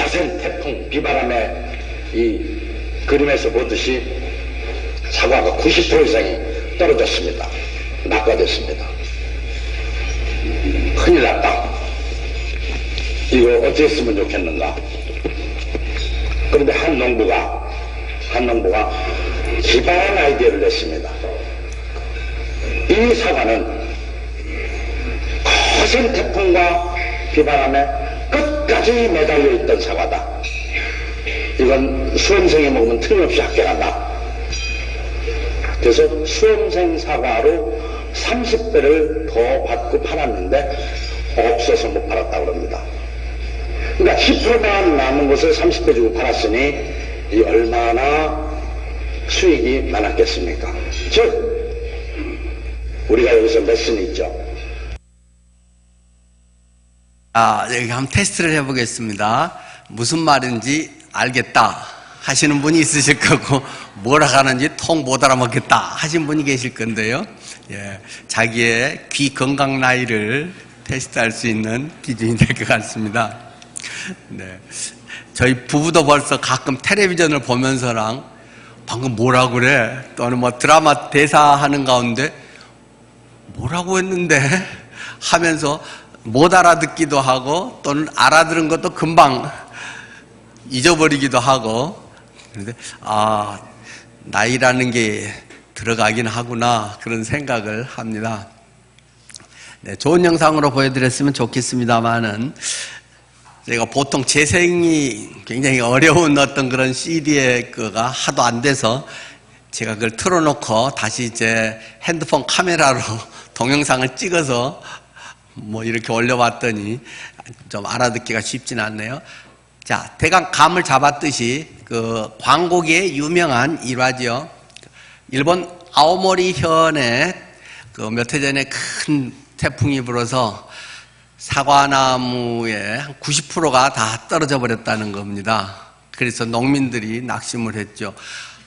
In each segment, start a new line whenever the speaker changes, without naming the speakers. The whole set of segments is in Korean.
거센 태풍, 비바람에 이 그림에서 보듯이 사과가 90% 이상이 떨어졌습니다. 낙과됐습니다. 큰일 났다. 이거 어떻게 쓰면 좋겠는가? 그런데 한 농부가 기발한 아이디어를 냈습니다. 이 사과는 거센 태풍과 비바람에 끝까지 매달려 있던 사과다. 이건 수험생이 먹으면 틀림없이 합격한다. 그래서 수험생 사과로 30배를 더 받고 팔았는데 없어서 못 팔았다고 합니다. 그러니까 10%만 남은 것을 30배 주고 팔았으니 이 얼마나 수익이 많았겠습니까? 즉 우리가 여기서 레슨이 있죠.
여기 한번 테스트를 해보겠습니다. 무슨 말인지 알겠다 하시는 분이 있으실 거고, 뭐라 하는지 통 못 알아먹겠다 하신 분이 계실 건데요. 자기의 귀 건강 나이를 테스트할 수 있는 기준이 될 것 같습니다. 저희 부부도 벌써 가끔 텔레비전을 보면서랑 방금 뭐라고 그래? 또는 뭐 드라마 대사하는 가운데 뭐라고 했는데? 하면서 못 알아듣기도 하고, 또는 알아들은 것도 금방 잊어버리기도 하고, 그런데 나이라는 게 들어가긴 하구나, 그런 생각을 합니다. 좋은 영상으로 보여드렸으면 좋겠습니다만은, 제가 보통 재생이 굉장히 어려운 어떤 그런 CD의 거가 하도 안 돼서 제가 그걸 틀어놓고 다시 이제 핸드폰 카메라로 동영상을 찍어서 뭐 이렇게 올려봤더니 좀 알아듣기가 쉽진 않네요. 자, 대강 감을 잡았듯이 그 광고계의 유명한 일화죠. 일본 아오모리현에 그 몇 해 전에 큰 태풍이 불어서 사과나무의 한 90%가 다 떨어져 버렸다는 겁니다. 그래서 농민들이 낙심을 했죠.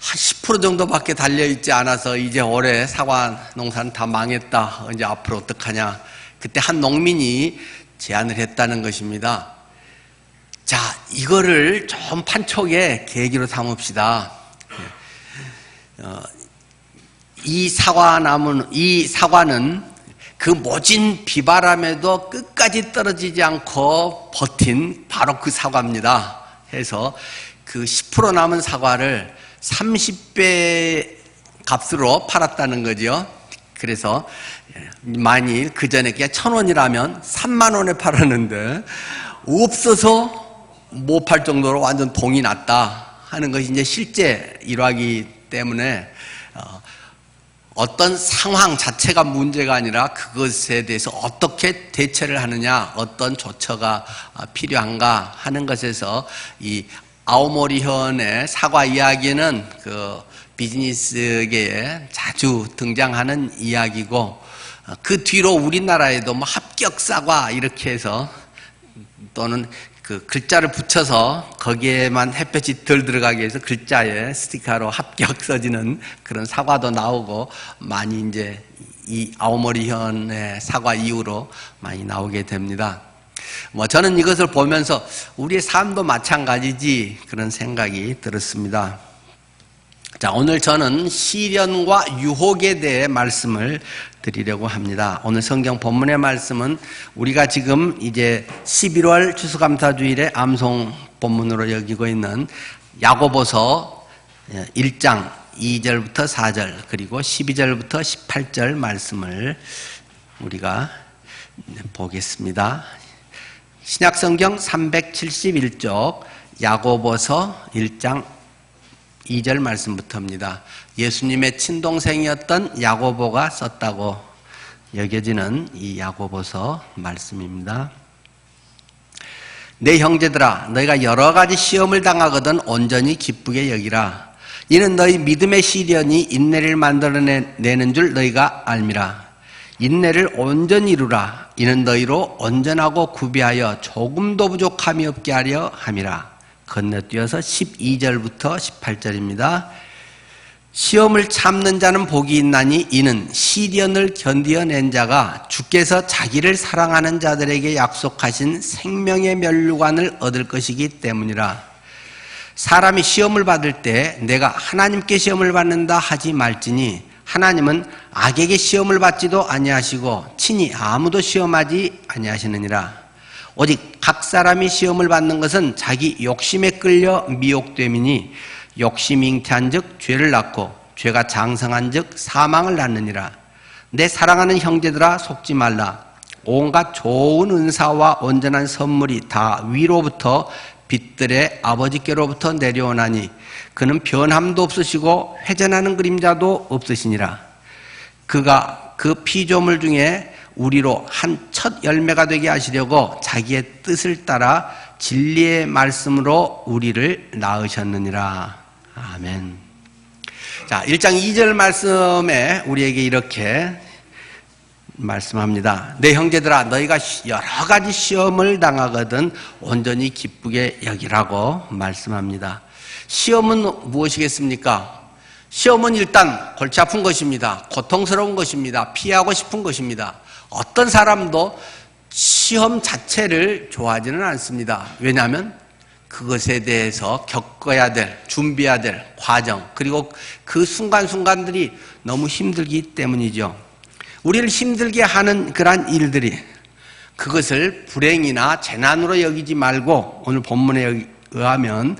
한 10% 정도밖에 달려있지 않아서 이제 올해 사과 농사는 다 망했다. 이제 앞으로 어떡하냐. 그때 한 농민이 제안을 했다는 것입니다. 자, 이거를 좀 판촉의 계기로 삼읍시다. 이 사과는 그 모진 비바람에도 끝까지 떨어지지 않고 버틴 바로 그 사과입니다. 해서 그 10% 남은 사과를 30배 값으로 팔았다는 거죠. 그래서 만일 그 전에 1,000원이라면 3만 원에 팔았는데 없어서 못 팔 정도로 완전 동이 났다 하는 것이 이제 실제 일화이기 때문에 어떤 상황 자체가 문제가 아니라 그것에 대해서 어떻게 대처를 하느냐, 어떤 조처가 필요한가 하는 것에서 이 아오모리현의 사과 이야기는 그 비즈니스계에 자주 등장하는 이야기고, 그 뒤로 우리나라에도 뭐 합격 사과 이렇게 해서 또는 그 글자를 붙여서 거기에만 햇볕이 덜 들어가게 해서 글자에 스티커로 합격 써지는 그런 사과도 나오고, 많이 이제 이 아오모리현의 사과 이후로 많이 나오게 됩니다. 뭐 저는 이것을 보면서 우리의 삶도 마찬가지지 그런 생각이 들었습니다. 자, 오늘 저는 시련과 유혹에 대해 말씀을 드리려고 합니다. 오늘 성경 본문의 말씀은 우리가 지금 이제 11월 추수감사주일의 암송 본문으로 여기고 있는 야고보서 1장 2절부터 4절 그리고 12절부터 18절 말씀을 우리가 보겠습니다. 신약성경 371쪽 야고보서 1장 2절 말씀부터입니다. 예수님의 친동생이었던 야고보가 썼다고 여겨지는 이 야고보서 말씀입니다. 내 형제들아, 너희가 여러 가지 시험을 당하거든 온전히 기쁘게 여기라. 이는 너희 믿음의 시련이 인내를 만들어내는 줄 너희가 알미라. 인내를 온전히 이루라. 이는 너희로 온전하고 구비하여 조금도 부족함이 없게 하려 함이라. 건너뛰어서 12절부터 18절입니다. 시험을 참는 자는 복이 있나니 이는 시련을 견디어낸 자가 주께서 자기를 사랑하는 자들에게 약속하신 생명의 면류관을 얻을 것이기 때문이라. 사람이 시험을 받을 때 내가 하나님께 시험을 받는다 하지 말지니 하나님은 악에게 시험을 받지도 아니하시고 친히 아무도 시험하지 아니하시느니라. 오직 각 사람이 시험을 받는 것은 자기 욕심에 끌려 미혹됨이니 욕심이 잉태한즉 죄를 낳고 죄가 장성한즉 사망을 낳느니라. 내 사랑하는 형제들아 속지 말라. 온갖 좋은 은사와 온전한 선물이 다 위로부터 빛들의 아버지께로부터 내려오나니 그는 변함도 없으시고 회전하는 그림자도 없으시니라. 그가 그 피조물 중에 우리로 한 첫 열매가 되게 하시려고 자기의 뜻을 따라 진리의 말씀으로 우리를 낳으셨느니라. 아멘. 자, 1장 2절 말씀에 우리에게 이렇게 말씀합니다. 내 형제들아 너희가 여러 가지 시험을 당하거든 온전히 기쁘게 여기라고 말씀합니다. 시험은 무엇이겠습니까? 시험은 일단 골치 아픈 것입니다. 고통스러운 것입니다. 피하고 싶은 것입니다. 어떤 사람도 시험 자체를 좋아하지는 않습니다. 왜냐하면 그것에 대해서 겪어야 될, 준비해야 될 과정, 그리고 그 순간순간들이 너무 힘들기 때문이죠. 우리를 힘들게 하는 그러한 일들이 그것을 불행이나 재난으로 여기지 말고 오늘 본문에 의하면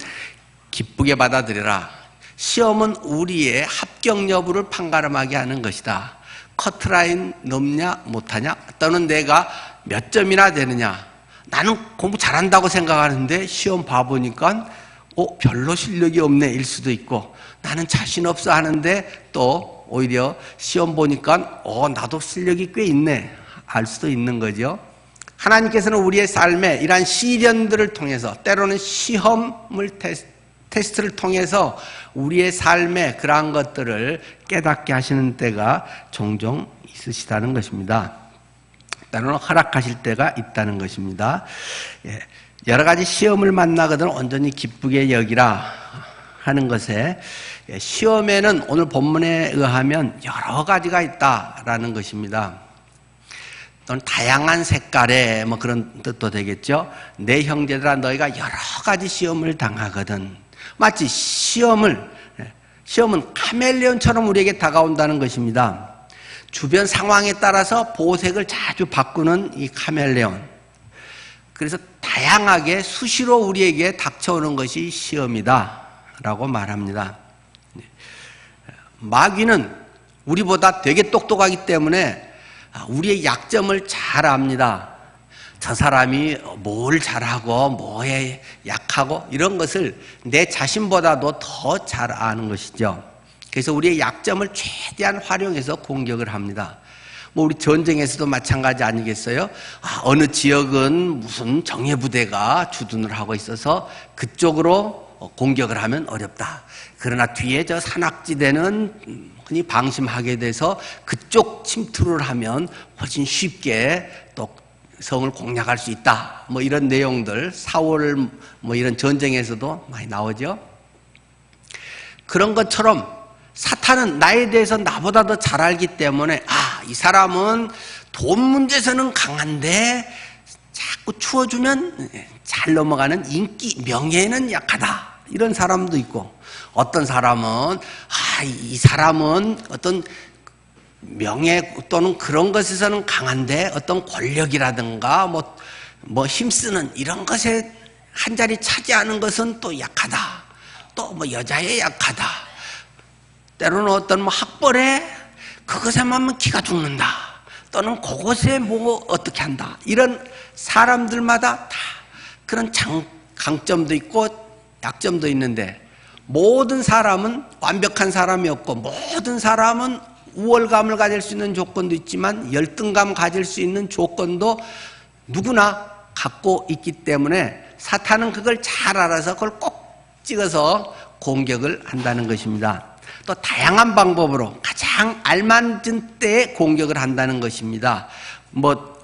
기쁘게 받아들여라. 시험은 우리의 합격 여부를 판가름하게 하는 것이다. 커트라인 넘냐 못하냐, 또는 내가 몇 점이나 되느냐. 나는 공부 잘한다고 생각하는데 시험 봐보니까 별로 실력이 없네 일 수도 있고, 나는 자신 없어 하는데 또 오히려 시험 보니까 나도 실력이 꽤 있네 알 수도 있는 거죠. 하나님께서는 우리의 삶에 이러한 시련들을 통해서, 때로는 시험을 테스트를 통해서 우리의 삶에 그러한 것들을 깨닫게 하시는 때가 종종 있으시다는 것입니다. 때로는 허락하실 때가 있다는 것입니다. 여러 가지 시험을 만나거든 온전히 기쁘게 여기라 하는 것에, 시험에는 오늘 본문에 의하면 여러 가지가 있다라는 것입니다. 또는 다양한 색깔의 그런 뜻도 되겠죠. 내 형제들아 너희가 여러 가지 시험을 당하거든. 마치 시험은 카멜레온처럼 우리에게 다가온다는 것입니다. 주변 상황에 따라서 보색을 자주 바꾸는 이 카멜레온. 그래서 다양하게 수시로 우리에게 닥쳐오는 것이 시험이다 라고 말합니다. 마귀는 우리보다 되게 똑똑하기 때문에 우리의 약점을 잘 압니다. 저 사람이 뭘 잘하고 뭐에 약하고 이런 것을 내 자신보다도 더 잘 아는 것이죠. 그래서 우리의 약점을 최대한 활용해서 공격을 합니다. 우리 전쟁에서도 마찬가지 아니겠어요? 어느 지역은 무슨 정예부대가 주둔을 하고 있어서 그쪽으로 공격을 하면 어렵다. 그러나 뒤에 저 산악지대는 흔히 방심하게 돼서 그쪽 침투를 하면 훨씬 쉽게 또 성을 공략할 수 있다. 이런 내용들, 4월 이런 전쟁에서도 많이 나오죠. 그런 것처럼 사탄은 나에 대해서 나보다 더 잘 알기 때문에 이 사람은 돈 문제에서는 강한데 자꾸 추워주면 잘 넘어가는 인기, 명예에는 약하다. 이런 사람도 있고, 어떤 사람은 이 사람은 어떤 명예 또는 그런 것에서는 강한데 어떤 권력이라든가 힘쓰는 이런 것에 한 자리 차지하는 것은 또 약하다. 또 여자에 약하다. 때로는 어떤 학벌에 그것에만 하면 기가 죽는다. 또는 그것에 어떻게 한다. 이런 사람들마다 다 그런 강점도 있고 약점도 있는데, 모든 사람은 완벽한 사람이 없고 모든 사람은 우월감을 가질 수 있는 조건도 있지만 열등감 가질 수 있는 조건도 누구나 갖고 있기 때문에 사탄은 그걸 잘 알아서 그걸 꼭 찍어서 공격을 한다는 것입니다. 또 다양한 방법으로 가장 알맞은 때에 공격을 한다는 것입니다.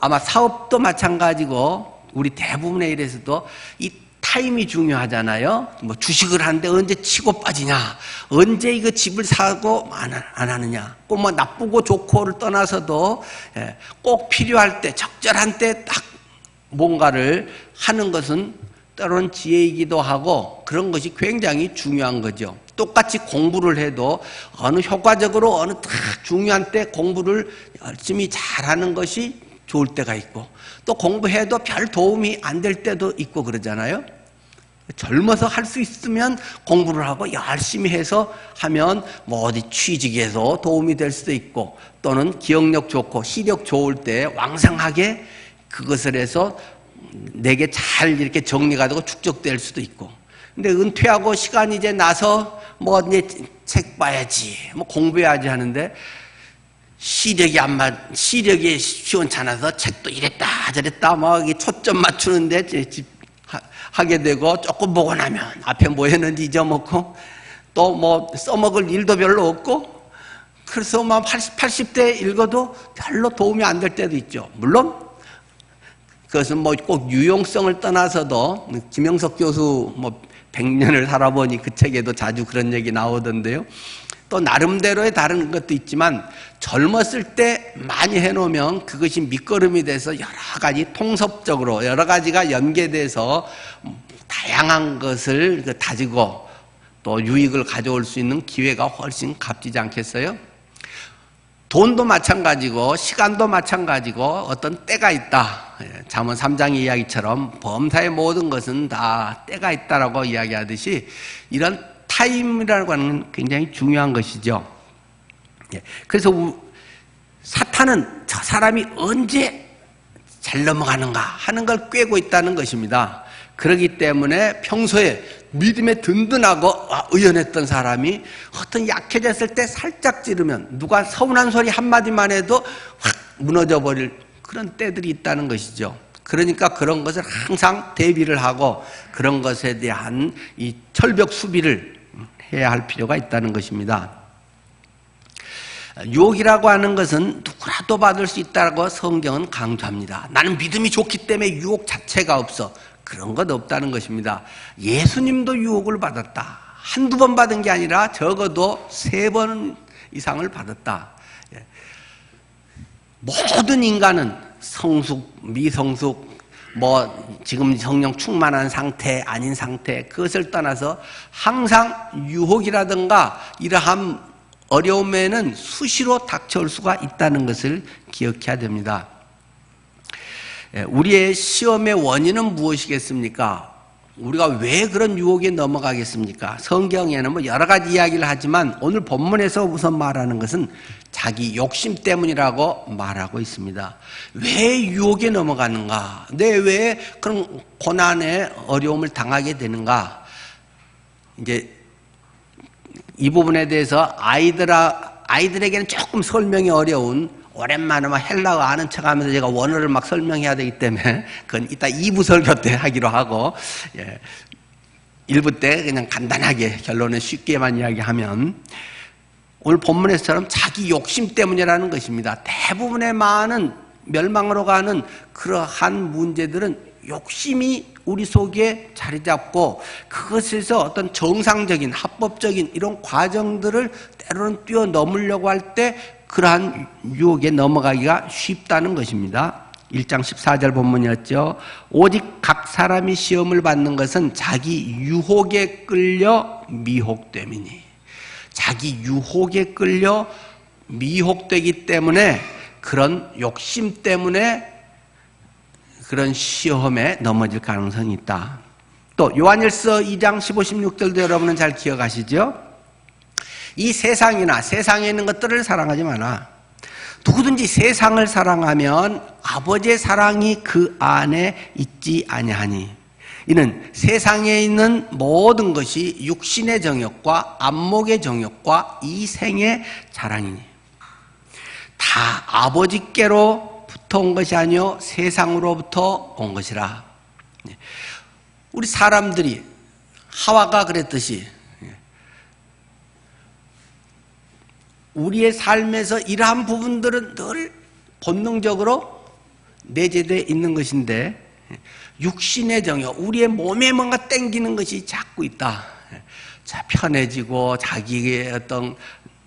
아마 사업도 마찬가지고 우리 대부분의 일에서도 이 타임이 중요하잖아요. 뭐 주식을 하는데 언제 치고 빠지냐, 언제 이거 집을 사고 안 하느냐, 꼭 뭐 나쁘고 좋고를 떠나서도 꼭 필요할 때, 적절한 때 딱 뭔가를 하는 것은 때로는 지혜이기도 하고 그런 것이 굉장히 중요한 거죠. 똑같이 공부를 해도 어느 효과적으로 어느 딱 중요한 때 공부를 열심히 잘하는 것이 좋을 때가 있고, 또 공부해도 별 도움이 안 될 때도 있고 그러잖아요. 젊어서 할 수 있으면 공부를 하고 열심히 해서 하면 뭐 어디 취직에서 도움이 될 수도 있고, 또는 기억력 좋고 시력 좋을 때 왕성하게 그것을 해서 내게 잘 이렇게 정리가 되고 축적될 수도 있고. 근데 은퇴하고 시간이 이제 나서 뭐 이제 책 봐야지, 뭐 공부해야지 하는데 시력이 시원찮아서 책도 이랬다 저랬다 막 초점 맞추는데 하게 되고, 조금 보고 나면 앞에 뭐 했는지 잊어먹고, 또 뭐 써먹을 일도 별로 없고, 그래서 막 80대 읽어도 별로 도움이 안 될 때도 있죠. 물론 그것은 뭐 꼭 유용성을 떠나서도, 김영석 교수 뭐 100년을 살아보니 그 책에도 자주 그런 얘기 나오던데요. 또 나름대로의 다른 것도 있지만 젊었을 때 많이 해놓으면 그것이 밑거름이 돼서 여러 가지 통섭적으로 여러 가지가 연계돼서 다양한 것을 다지고 또 유익을 가져올 수 있는 기회가 훨씬 값지지 않겠어요? 돈도 마찬가지고 시간도 마찬가지고 어떤 때가 있다. 잠언 3장의 이야기처럼 범사의 모든 것은 다 때가 있다라고 이야기하듯이 이런 타임이라고 하는 건 굉장히 중요한 것이죠. 그래서 사탄은 저 사람이 언제 잘 넘어가는가 하는 걸 꿰고 있다는 것입니다. 그렇기 때문에 평소에 믿음에 든든하고 의연했던 사람이 어떤 약해졌을 때 살짝 찌르면 누가 서운한 소리 한마디만 해도 확 무너져 버릴 그런 때들이 있다는 것이죠. 그러니까 그런 것을 항상 대비를 하고 그런 것에 대한 이 철벽 수비를 해야 할 필요가 있다는 것입니다. 유혹이라고 하는 것은 누구라도 받을 수 있다고 성경은 강조합니다. 나는 믿음이 좋기 때문에 유혹 자체가 없어. 그런 것 없다는 것입니다. 예수님도 유혹을 받았다. 한두 번 받은 게 아니라 적어도 3번 이상을 받았다. 모든 인간은 성숙, 미성숙, 뭐 지금 성령 충만한 상태, 아닌 상태, 그것을 떠나서 항상 유혹이라든가 이러한 어려움에는 수시로 닥쳐올 수가 있다는 것을 기억해야 됩니다. 우리의 시험의 원인은 무엇이겠습니까? 우리가 왜 그런 유혹에 넘어가겠습니까? 성경에는 뭐 여러 가지 이야기를 하지만 오늘 본문에서 우선 말하는 것은 자기 욕심 때문이라고 말하고 있습니다. 왜 유혹에 넘어가는가? 왜 그런 고난의 어려움을 당하게 되는가? 이제 이 부분에 대해서 아이들에게는 조금 설명이 어려운, 오랜만에 막 헬라어 아는 척 하면서 제가 원어를 막 설명해야 되기 때문에 그건 이따 2부 설교 때 하기로 하고, 1부 때 그냥 간단하게 결론은 쉽게만 이야기하면, 오늘 본문에서처럼 자기 욕심 때문이라는 것입니다. 대부분의 많은 멸망으로 가는 그러한 문제들은 욕심이 우리 속에 자리 잡고 그것에서 어떤 정상적인 합법적인 이런 과정들을 때로는 뛰어넘으려고 할 때 그러한 유혹에 넘어가기가 쉽다는 것입니다. 1장 14절 본문이었죠. 오직 각 사람이 시험을 받는 것은 자기 유혹에 끌려 미혹됨이니. 자기 유혹에 끌려 미혹되기 때문에 그런 욕심 때문에 그런 시험에 넘어질 가능성이 있다. 또 요한일서 2장 15, 16절도 여러분은 잘 기억하시죠? 이 세상이나 세상에 있는 것들을 사랑하지 마라. 누구든지 세상을 사랑하면 아버지의 사랑이 그 안에 있지 아니하니. 이는 세상에 있는 모든 것이 육신의 정욕과 안목의 정욕과 이 생의 자랑이니. 다 아버지께로부터 온 것이 아니요 세상으로부터 온 것이라. 우리 사람들이 하와가 그랬듯이 우리의 삶에서 이러한 부분들은 늘 본능적으로 내재되어 있는 것인데 육신의 정욕, 우리의 몸에 뭔가 땡기는 것이 자꾸 있다. 자, 편해지고 자기의 어떤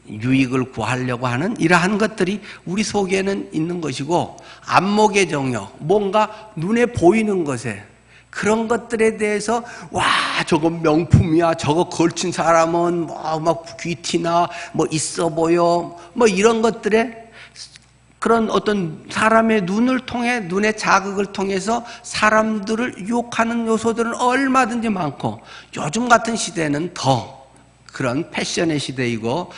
유익을 구하려고 하는 이러한 것들이 우리 속에는 있는 것이고, 안목의 정욕, 뭔가 눈에 보이는 것에 그런 것들에 대해서 와 저거 명품이야, 저거 걸친 사람은 막 귀티나 뭐 있어 보여, 뭐 이런 것들에 그런 어떤 사람의 눈을 통해, 눈의 자극을 통해서 사람들을 유혹하는 요소들은 얼마든지 많고, 요즘 같은 시대는 더 그런 패션의 시대이고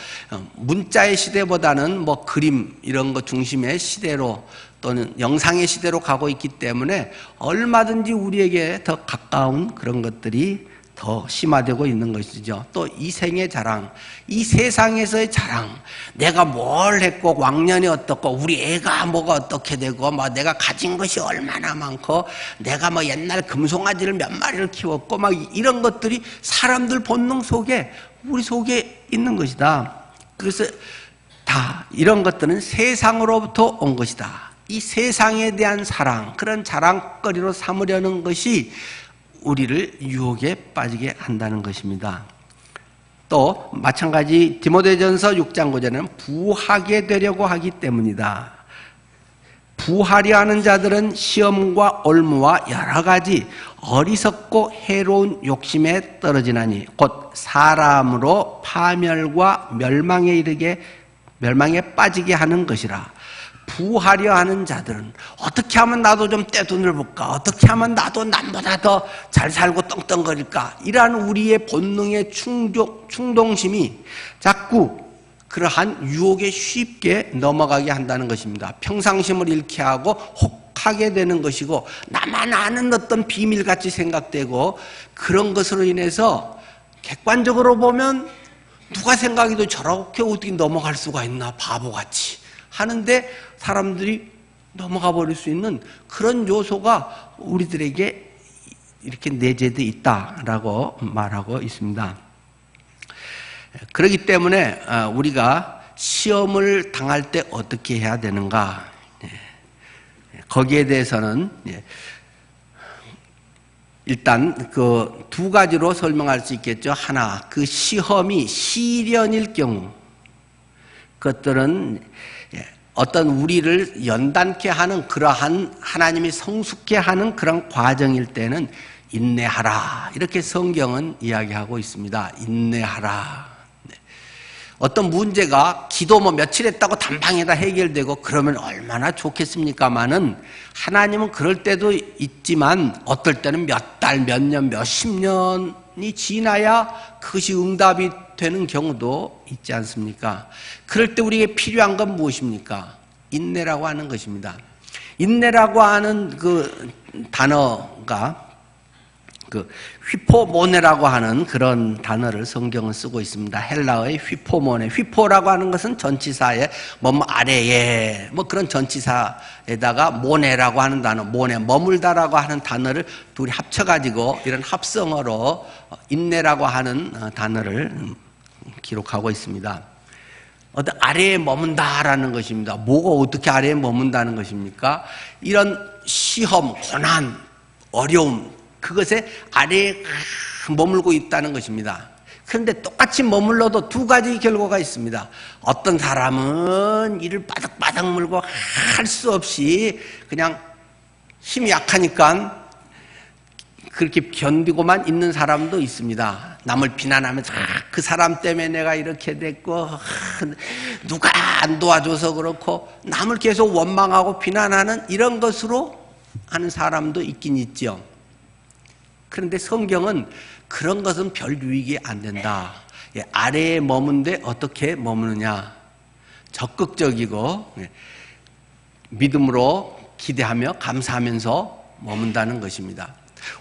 문자의 시대보다는 뭐 그림 이런 것 중심의 시대로 또는 영상의 시대로 가고 있기 때문에 얼마든지 우리에게 더 가까운 그런 것들이 더 심화되고 있는 것이죠. 또 이생의 자랑, 이 세상에서의 자랑, 내가 뭘 했고 왕년이 어떻고 우리 애가 뭐가 어떻게 되고 뭐 내가 가진 것이 얼마나 많고 내가 뭐 옛날 금송아지를 몇 마리를 키웠고 막 이런 것들이 사람들 본능 속에, 우리 속에 있는 것이다. 그래서 다 이런 것들은 세상으로부터 온 것이다. 이 세상에 대한 사랑, 그런 자랑거리로 삼으려는 것이 우리를 유혹에 빠지게 한다는 것입니다. 또 마찬가지 디모데전서 6장 9절에는 부하게 되려고 하기 때문이다. 부하려 하는 자들은 시험과 올무와 여러 가지 어리석고 해로운 욕심에 떨어지나니 곧 사람으로 파멸과 멸망에 빠지게 하는 것이라. 부하려 하는 자들은 어떻게 하면 나도 좀 떼돈을 볼까, 어떻게 하면 나도 남보다 더 잘 살고 떵떵거릴까, 이러한 우리의 본능의 충동심이 자꾸 그러한 유혹에 쉽게 넘어가게 한다는 것입니다. 평상심을 잃게 하고 혹하게 되는 것이고, 나만 아는 어떤 비밀같이 생각되고, 그런 것으로 인해서 객관적으로 보면 누가 생각해도 저렇게 어떻게 넘어갈 수가 있나, 바보같이 하는데 사람들이 넘어가 버릴 수 있는 그런 요소가 우리들에게 이렇게 내재되어 있다라고 말하고 있습니다. 그렇기 때문에 우리가 시험을 당할 때 어떻게 해야 되는가, 거기에 대해서는 일단 그 두 가지로 설명할 수 있겠죠. 하나, 그 시험이 시련일 경우, 그것들은 어떤 우리를 연단케 하는 그러한 하나님이 성숙케 하는 그런 과정일 때는 인내하라, 이렇게 성경은 이야기하고 있습니다. 인내하라. 어떤 문제가 기도 뭐 며칠 했다고 단방에다 해결되고 그러면 얼마나 좋겠습니까마는, 하나님은 그럴 때도 있지만 어떨 때는 몇 달, 몇 년, 몇십 년이 지나야 그것이 응답이 되는 경우도 있지 않습니까? 그럴 때 우리에게 필요한 건 무엇입니까? 인내라고 하는 것입니다. 인내라고 하는 그 단어가 그 휘포모네라고 하는 그런 단어를 성경은 쓰고 있습니다. 헬라어의 휘포모네. 휘포라고 하는 것은 전치사에 뭐 아래에 뭐 그런 전치사에다가 모네라고 하는 단어, 모네, 머물다라고 하는 단어를 둘이 합쳐가지고 이런 합성어로 인내라고 하는 단어를 기록하고 있습니다. 어떤 아래에 머문다라는 것입니다. 뭐가 어떻게 아래에 머문다는 것입니까? 이런 시험, 고난, 어려움, 그것에 아래에 머물고 있다는 것입니다. 그런데 똑같이 머물러도 두 가지 결과가 있습니다. 어떤 사람은 이를 바닥바닥 물고 할 수 없이 그냥 힘이 약하니까 그렇게 견디고만 있는 사람도 있습니다. 남을 비난하면서 그 사람 때문에 내가 이렇게 됐고 누가 안 도와줘서 그렇고 남을 계속 원망하고 비난하는 이런 것으로 하는 사람도 있긴 있죠. 그런데 성경은 그런 것은 별 유익이 안 된다. 아래에 머문데 어떻게 머무느냐? 적극적이고 믿음으로 기대하며 감사하면서 머문다는 것입니다.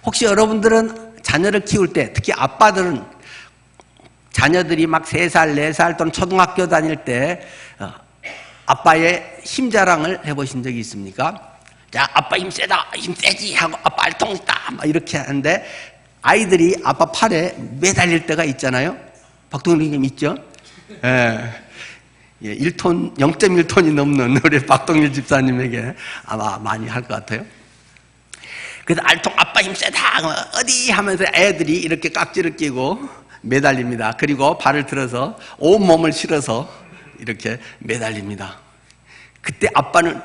혹시 여러분들은 자녀를 키울 때, 특히 아빠들은 자녀들이 막 3살, 4살 또는 초등학교 다닐 때 아빠의 힘 자랑을 해보신 적이 있습니까? 자, 아빠 힘 세다, 힘 세지 하고 아빠 알통 있다 막 이렇게 하는데 아이들이 아빠 팔에 매달릴 때가 있잖아요. 박동일님 있죠? 예. 1톤, 0.1톤이 넘는 우리 박동일 집사님에게 아마 많이 할 것 같아요. 그래서 알통 아빠 힘 세다 어디 하면서 애들이 이렇게 깍지를 끼고 매달립니다. 그리고 발을 들어서 온몸을 실어서 이렇게 매달립니다. 그때 아빠는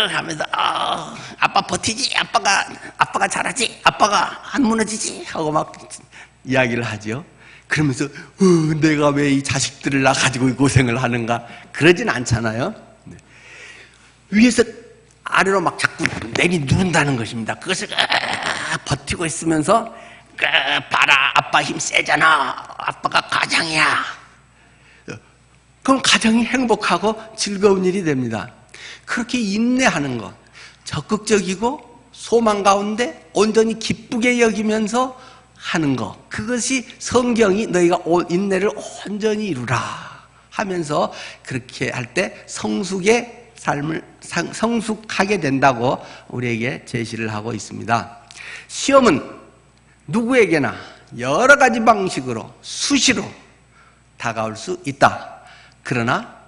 하면서 아빠 버티지, 아빠가 잘하지, 아빠가 안 무너지지 하고 막 이야기를 하죠. 그러면서 내가 왜 이 자식들을 나 가지고 고생을 하는가 그러진 않잖아요. 위에서 아래로 막 자꾸 누른다는 것입니다. 그것을 버티고 있으면서 봐라 아빠 힘 세잖아, 아빠가 가장이야. 그럼 가정이 행복하고 즐거운 일이 됩니다. 그렇게 인내하는 것, 적극적이고 소망 가운데 온전히 기쁘게 여기면서 하는 것, 그것이 성경이 너희가 인내를 온전히 이루라 하면서 그렇게 할 때 성숙의 삶을 성숙하게 된다고 우리에게 제시를 하고 있습니다. 시험은 누구에게나 여러 가지 방식으로 수시로 다가올 수 있다. 그러나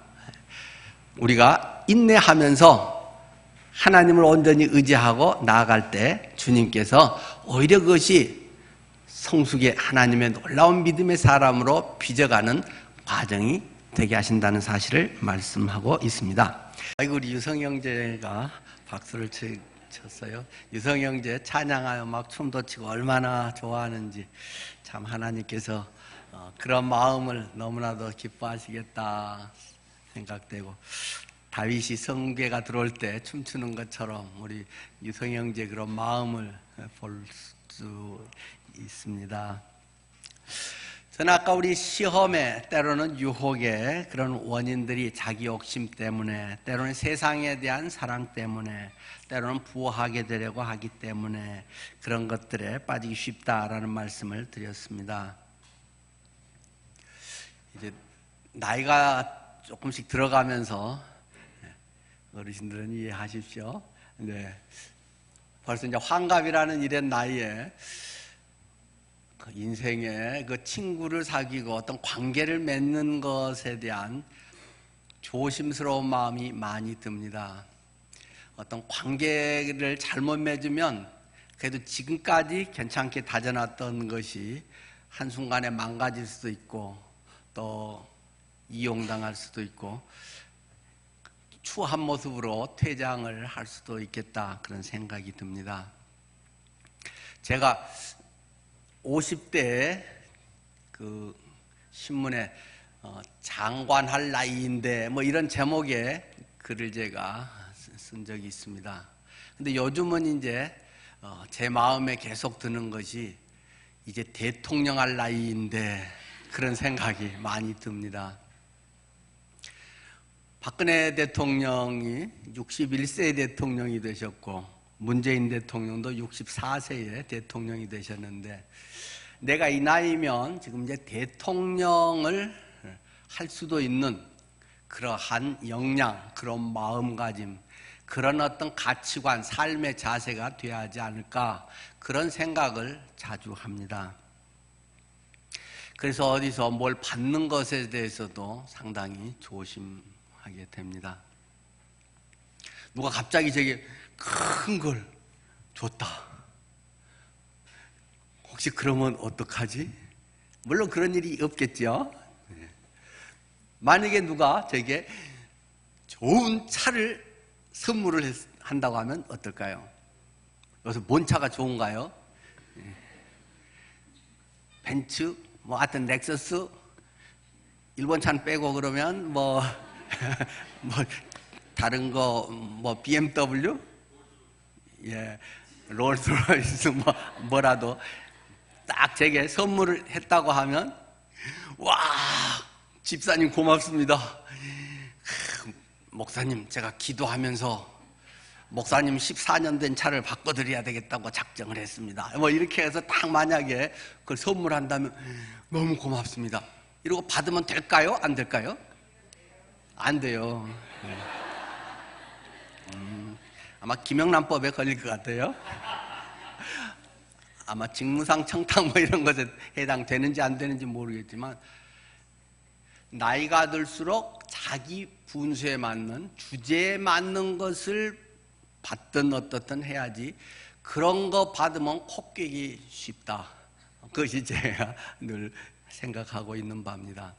우리가 인내하면서 하나님을 온전히 의지하고 나아갈 때 주님께서 오히려 그것이 성숙의 하나님의 놀라운 믿음의 사람으로 빚어가는 과정이 되게 하신다는 사실을 말씀하고 있습니다. 아이고, 우리 유성 형제가 박수를 쳤어요. 유성 형제 찬양하여 막 춤도 추고 얼마나 좋아하는지 참 하나님께서 그런 마음을 너무나도 기뻐하시겠다 생각되고, 다윗이 성궤가 들어올 때 춤추는 것처럼 우리 유성 형제 그런 마음을 볼 수 있습니다. 저는 아까 우리 시험에 때로는 유혹에 그런 원인들이 자기 욕심 때문에, 때로는 세상에 대한 사랑 때문에, 때로는 부하게 되려고 하기 때문에 그런 것들에 빠지기 쉽다라는 말씀을 드렸습니다. 이제 나이가 조금씩 들어가면서 어르신들은 이해하십시오. 네. 벌써 이제 환갑이라는 이런 나이에 그 인생에 그 친구를 사귀고 어떤 관계를 맺는 것에 대한 조심스러운 마음이 많이 듭니다. 어떤 관계를 잘못 맺으면 그래도 지금까지 괜찮게 다져놨던 것이 한순간에 망가질 수도 있고 또 이용당할 수도 있고 추한 모습으로 퇴장을 할 수도 있겠다, 그런 생각이 듭니다. 제가 50대에 그 신문에 장관할 나이인데 뭐 이런 제목의 글을 제가 쓴 적이 있습니다. 근데 요즘은 이제 제 마음에 계속 드는 것이 이제 대통령 할 나이인데 그런 생각이 많이 듭니다. 박근혜 대통령이 61세 대통령이 되셨고 문재인 대통령도 64세에 대통령이 되셨는데, 내가 이 나이면 지금 이제 대통령을 할 수도 있는 그러한 역량, 그런 마음가짐, 그런 어떤 가치관, 삶의 자세가 돼야 하지 않을까, 그런 생각을 자주 합니다. 그래서 어디서 뭘 받는 것에 대해서도 상당히 조심하게 됩니다. 누가 갑자기 제게 큰 걸 줬다. 혹시 그러면 어떡하지? 물론 그런 일이 없겠죠. 만약에 누가 제게 좋은 차를 선물을 한다고 하면 어떨까요? 여기서 뭔 차가 좋은가요? 벤츠, 뭐 하여튼 렉서스, 일본 차는 빼고 그러면 뭐 다른 거 뭐 BMW, 예, 롤스로이스 뭐라도 딱 제게 선물을 했다고 하면, 와, 집사님 고맙습니다. 목사님, 제가 기도하면서 목사님 14년 된 차를 바꿔드려야 되겠다고 작정을 했습니다. 뭐 이렇게 해서 딱 만약에 그걸 선물한다면 너무 고맙습니다. 이러고 받으면 될까요? 안 될까요? 안 돼요. 아마 김영란법에 걸릴 것 같아요. 아마 직무상 청탁 뭐 이런 것에 해당되는지 안 되는지 모르겠지만, 나이가 들수록 자기 분수에 맞는, 주제에 맞는 것을 받든 어떻든 해야지 그런 거 받으면 코 깨기 쉽다. 그것이 제가 늘 생각하고 있는 바입니다.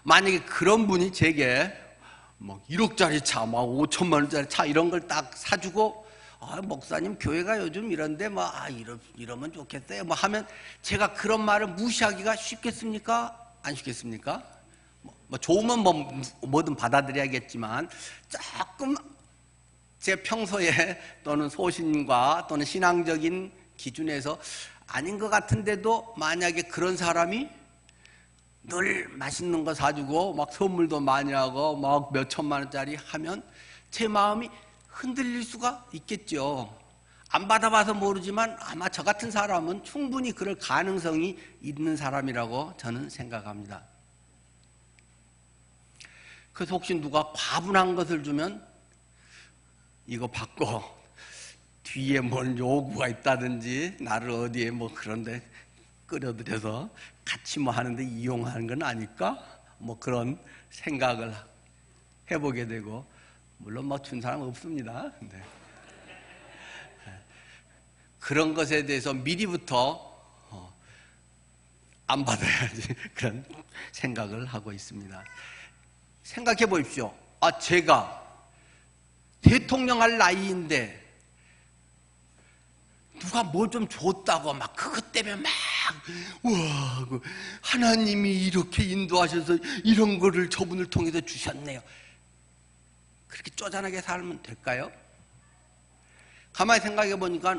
만약에 그런 분이 제게 뭐 1억짜리 차, 막 5천만 원짜리 차 이런 걸 딱 사주고, 목사님 교회가 요즘 이런데 뭐 이러면 좋겠어요 뭐 하면 제가 그런 말을 무시하기가 쉽겠습니까? 안 쉽겠습니까? 뭐 좋으면 뭐든 받아들여야겠지만, 조금 제 평소에 또는 소신과 또는 신앙적인 기준에서 아닌 것 같은데도 만약에 그런 사람이 늘 맛있는 거 사주고 막 선물도 많이 하고 막 몇 천만 원짜리 하면 제 마음이 흔들릴 수가 있겠죠. 안 받아봐서 모르지만 아마 저 같은 사람은 충분히 그럴 가능성이 있는 사람이라고 저는 생각합니다. 그래서 혹시 누가 과분한 것을 주면 이거 받고 뒤에 뭔 요구가 있다든지 나를 어디에 뭐 그런데 끌어들여서 같이 뭐 하는데 이용하는 건 아닐까? 뭐 그런 생각을 해보게 되고, 물론 뭐 준 사람 없습니다. 네. 그런 것에 대해서 미리부터 안 받아야지 그런 생각을 하고 있습니다. 생각해 보십시오. 제가 대통령 할 나이인데 누가 뭐 좀 줬다고 막 그것 때문에 막 우와 하나님이 이렇게 인도하셔서 이런 거를 저분을 통해서 주셨네요. 그렇게 쪼잔하게 살면 될까요? 가만히 생각해 보니까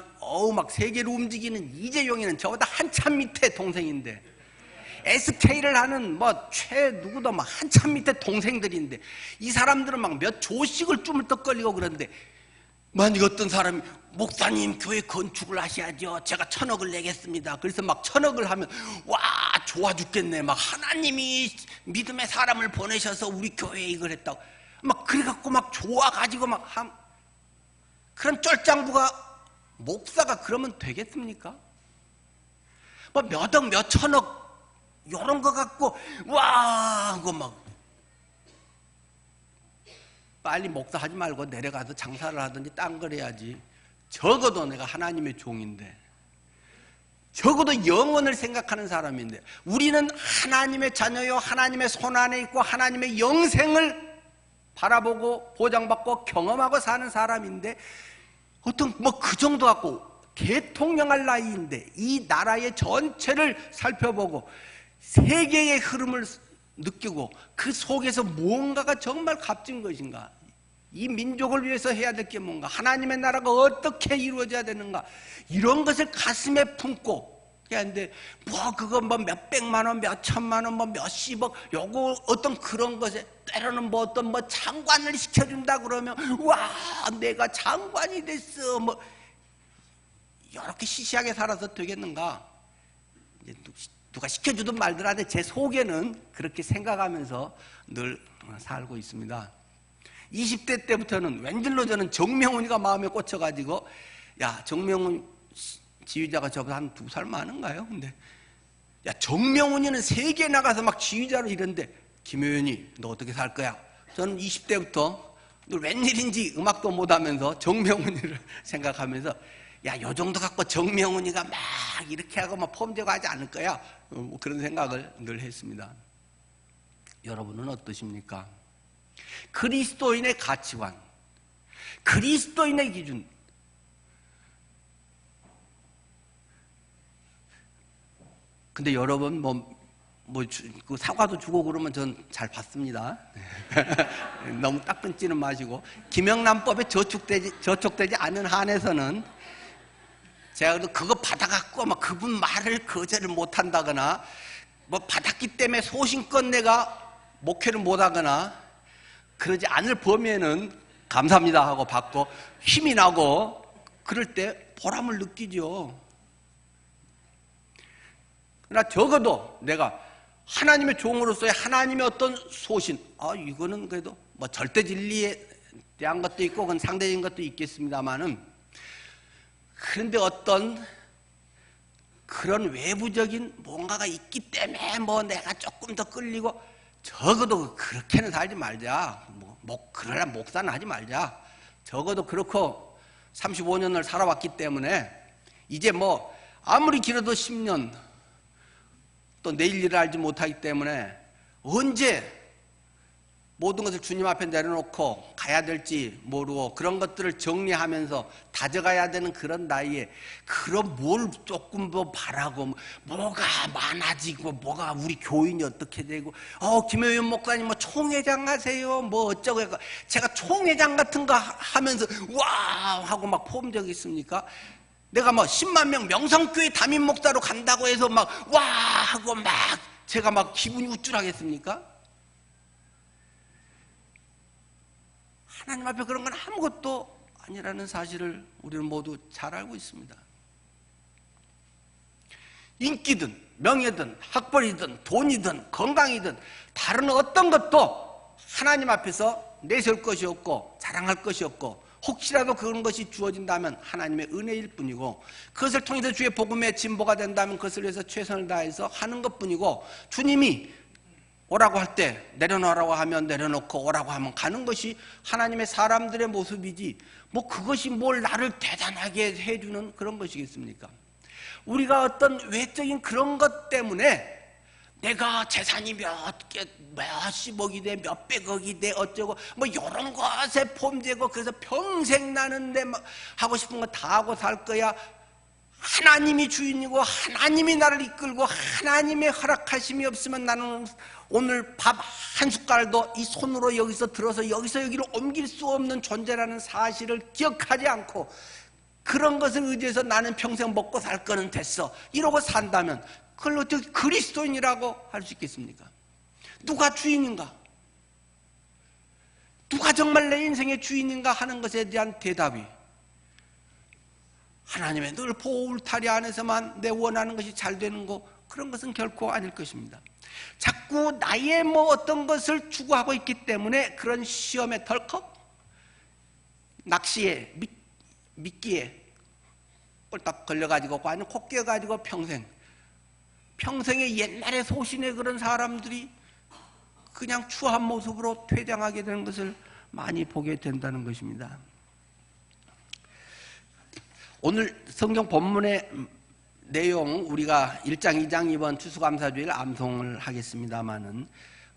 막 세계를 움직이는 이재용이는 저보다 한참 밑에 동생인데, SK를 하는 뭐 최 누구도 막 한참 밑에 동생들인데, 이 사람들은 막 몇 조씩을 쭈물떡거리고 그러는데, 만약 어떤 사람이 목사님 교회 건축을 하셔야죠, 제가 1,000억을 내겠습니다. 그래서 막 1,000억을 하면 와 좋아 죽겠네, 막 하나님이 믿음의 사람을 보내셔서 우리 교회에 이걸 했다고 막 그래갖고 막 좋아가지고 막 그런 쫄짱부가 목사가 그러면 되겠습니까? 뭐 몇 억 몇 천억 요런 거 갖고 와 하고 막 빨리 목사하지 말고 내려가서 장사를 하든지 딴 걸 해야지. 적어도 내가 하나님의 종인데, 적어도 영혼을 생각하는 사람인데, 우리는 하나님의 자녀요 하나님의 손 안에 있고 하나님의 영생을 바라보고 보장받고 경험하고 사는 사람인데, 어떤 뭐 그 정도 갖고 대통령할 나이인데 이 나라의 전체를 살펴보고 세계의 흐름을 느끼고 그 속에서 무언가가 정말 값진 것인가, 이 민족을 위해서 해야 될 게 뭔가, 하나님의 나라가 어떻게 이루어져야 되는가, 이런 것을 가슴에 품고 하는데, 뭐 그거 뭐 몇백만 원, 몇천만 원, 뭐 몇십억 요거 어떤 그런 것에 때로는 뭐 어떤 뭐 장관을 시켜준다 그러면 와 내가 장관이 됐어 뭐 이렇게 시시하게 살아서 되겠는가? 이제 누가 시켜주든 말든 하는데 제 속에는 그렇게 생각하면서 늘 살고 있습니다. 20대 때부터는 웬일로 저는 정명훈이가 마음에 꽂혀가지고, 야 정명훈 지휘자가 저보다 한 2살 많은가요? 근데 야 정명훈이는 세계에 나가서 막 지휘자로 이런데, 김효연이 너 어떻게 살 거야? 저는 20대부터 늘 웬일인지 음악도 못하면서 정명훈이를 생각하면서, 야 요 정도 갖고 정명훈이가 막 이렇게 하고 막 폼되고 하지 않을 거야, 뭐 그런 생각을 늘 했습니다. 여러분은 어떠십니까? 그리스도인의 가치관, 그리스도인의 기준, 근데 여러분 그 사과도 주고 그러면 전 잘 받습니다. 너무 딱 끊지는 마시고, 김영란법에 저촉되지 않은 한에서는 제가 그래도 그거 받아갖고 막 그분 말을 거절을 못한다거나, 뭐 받았기 때문에 소신껏 내가 목회를 못하거나 그러지 않을 범위에는 감사합니다 하고 받고 힘이 나고 그럴 때 보람을 느끼죠. 그러나 적어도 내가 하나님의 종으로서의 하나님의 어떤 소신, 이거는 그래도 뭐 절대 진리에 대한 것도 있고 그건 상대적인 것도 있겠습니다만은, 그런데 어떤 그런 외부적인 뭔가가 있기 때문에 뭐 내가 조금 더 끌리고, 적어도 그렇게는 살지 말자, 그러나 목사는 하지 말자, 적어도 그렇고 35년을 살아왔기 때문에 이제 뭐 아무리 길어도 10년 또 내일 일을 알지 못하기 때문에 언제 모든 것을 주님 앞에 내려놓고 가야 될지 모르고 그런 것들을 정리하면서 다져가야 되는 그런 나이에 그럼 뭘 조금 더 바라고 뭐가 많아지고 뭐가 우리 교인이 어떻게 되고 김효연 목사님 뭐 총회장 하세요 뭐 어쩌고 해서 제가 총회장 같은 거 하면서 와 하고 막 포옹 적 있습니까? 내가 뭐 10만 명 명성교회 담임 목사로 간다고 해서 막 와 하고 막 제가 막 기분이 우쭐하겠습니까? 하나님 앞에 그런 건 아무것도 아니라는 사실을 우리는 모두 잘 알고 있습니다. 인기든 명예든 학벌이든 돈이든 건강이든 다른 어떤 것도 하나님 앞에서 내세울 것이 없고 자랑할 것이 없고 혹시라도 그런 것이 주어진다면 하나님의 은혜일 뿐이고 그것을 통해서 주의 복음의 진보가 된다면 그것을 위해서 최선을 다해서 하는 것뿐이고 주님이 오라고 할 때 내려놓으라고 하면 내려놓고 오라고 하면 가는 것이 하나님의 사람들의 모습이지 뭐 그것이 뭘 나를 대단하게 해주는 그런 것이겠습니까? 우리가 어떤 외적인 그런 것 때문에 내가 재산이 몇십억이 돼 몇백억이 돼 어쩌고 뭐 이런 것에 폼되고 그래서 평생 나는 내 하고 싶은 거 다 하고 살 거야. 하나님이 주인이고 하나님이 나를 이끌고 하나님의 허락하심이 없으면 나는 오늘 밥 한 숟갈도 이 손으로 여기서 들어서 여기서 여기로 옮길 수 없는 존재라는 사실을 기억하지 않고 그런 것을 의지해서 나는 평생 먹고 살 거는 됐어 이러고 산다면 그걸 어떻게 그리스도인이라고 할 수 있겠습니까? 누가 주인인가? 누가 정말 내 인생의 주인인가 하는 것에 대한 대답이 하나님의 늘 보호 울타리 안에서만 내 원하는 것이 잘 되는 거 그런 것은 결코 아닐 것입니다. 자꾸 나의 뭐 어떤 것을 추구하고 있기 때문에 그런 시험에 덜컥 낚시에 미끼에 꼴딱 걸려가지고 아니면 코 끼어가지고 평생의 옛날의 소신의 그런 사람들이 그냥 추한 모습으로 퇴장하게 되는 것을 많이 보게 된다는 것입니다. 오늘 성경 본문의 내용 우리가 1장, 2장 이번 추수감사주일 암송을 하겠습니다마는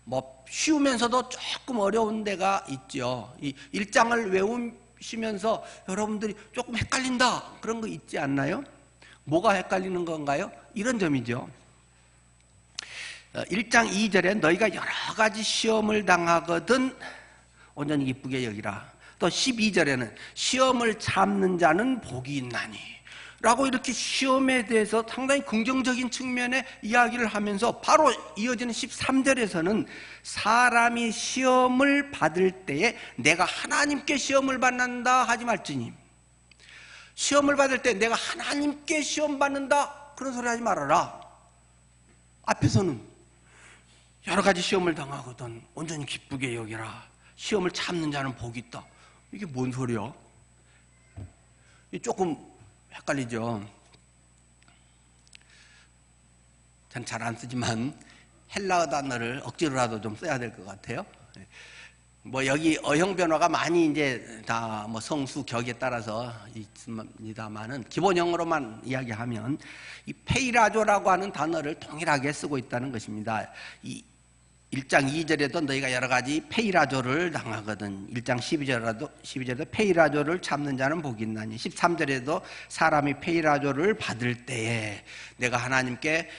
뭐 쉬우면서도 조금 어려운 데가 있죠. 이 1장을 외우시면서 여러분들이 조금 헷갈린다 그런 거 있지 않나요? 뭐가 헷갈리는 건가요? 이런 점이죠. 1장 2절에 너희가 여러 가지 시험을 당하거든 온전히 기쁘게 여기라. 또 12절에는 시험을 참는 자는 복이 있나니 라고 이렇게 시험에 대해서 상당히 긍정적인 측면의 이야기를 하면서 바로 이어지는 13절에서는 사람이 시험을 받을 때에 내가 하나님께 시험을 받는다 하지 말지니 시험을 받을 때 내가 하나님께 시험 받는다 그런 소리 하지 말아라. 앞에서는 여러 가지 시험을 당하거든 온전히 기쁘게 여기라. 시험을 참는 자는 복이 있다. 이게 뭔 소리야? 조금 헷갈리죠. 전 잘 안 쓰지만 헬라어 단어를 억지로라도 좀 써야 될 것 같아요. 뭐 여기 어형 변화가 많이 이제 다 뭐 성수 격에 따라서 있습니다만은 기본 영어로만 이야기하면 이 페이라조라고 하는 단어를 동일하게 쓰고 있다는 것입니다. 이 1장 2절에도 너희가 여러 가지 페이라조를 당하거든 1장 12절에도 페이라조를 참는 자는 복이 있나니 13절에도 사람이 페이라조를 받을 때에 내가 하나님께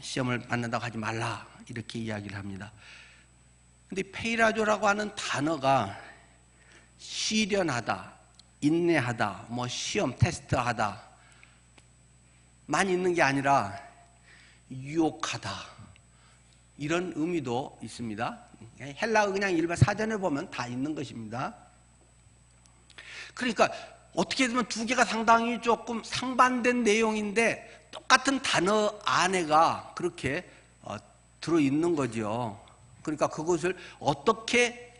시험을 받는다고 하지 말라 이렇게 이야기를 합니다. 근데 페이라조라고 하는 단어가 시련하다, 인내하다, 뭐 시험, 테스트하다 만 있는 게 아니라 유혹하다 이런 의미도 있습니다. 헬라어 그냥 일반 사전에 보면 다 있는 것입니다. 그러니까 어떻게 보면 두 개가 상당히 조금 상반된 내용인데 똑같은 단어 안에가 그렇게 들어있는 거죠. 그러니까 그것을 어떻게